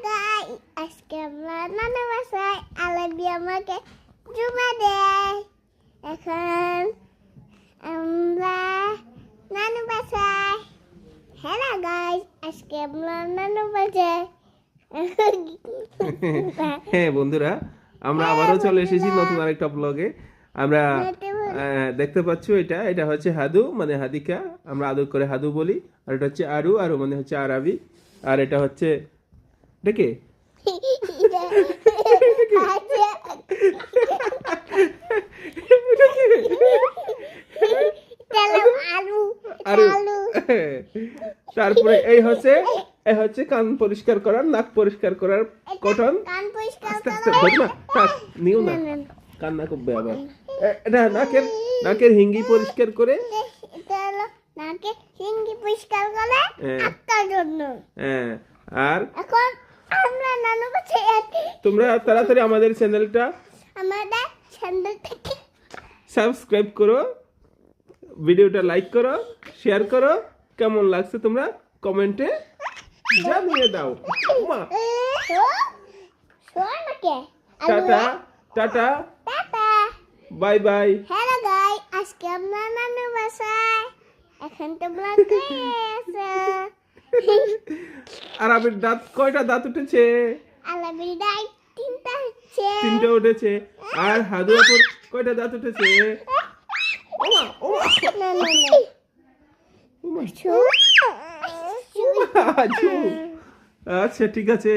গাই আজকে আমরা নানু বাসায় আলাদি আমাকে জুমা দেয়। এখন আমরা নানু বাসায়। হ্যালো গাইস, আজকে আমরা নানু বাসায়। হ্যাঁ বন্ধুরা, আমরা আবারও চলে এসেছি নতুন আরেকটা ব্লগে। আমরা দেখতে পাচ্ছ এটা হচ্ছে হাদু মানে হাদিকা, আমরা আদর করে হাদু বলি। আর এটা হচ্ছে আরু, আরু মানে হচ্ছে আরবি। আর এটা হচ্ছে ডেকে আরু। তারপরে এই হচ্ছে কান পরিষ্কার করার, নাক পরিষ্কার করার কটন। কান পরিষ্কার আস্তে আস্তে ধর না, থাক নিও না, কান্না করবে আবার। এটা নাকের হিঙ্গি পরিষ্কার করে, নাকে হিঙ্গি পরিষ্কার করে আত্মার জন্য। হ্যাঁ। আর এখন আমরা নানু বাসায় আছি। তোমরা তাড়াতাড়ি আমাদের চ্যানেলটাকে সাবস্ক্রাইব করো, ভিডিওটা লাইক করো, শেয়ার করো। কেমন লাগছে তোমরা কমেন্টে জানিয়ে দাও। মা tata tata, bye bye. Hello guy, আজকে আমরা নানু বাসায়। এখন তো ব্লগ আছে। আর আবির দাঁত কয়টা দাঁত উঠেছে? আলাবির দাই তিনটা হচ্ছে। তিনটা উঠেছে। আর হাদু আপুর কয়টা দাঁত উঠেছে? ওমা ওমা না না না ওমা। আচ্ছা ঠিক আছে।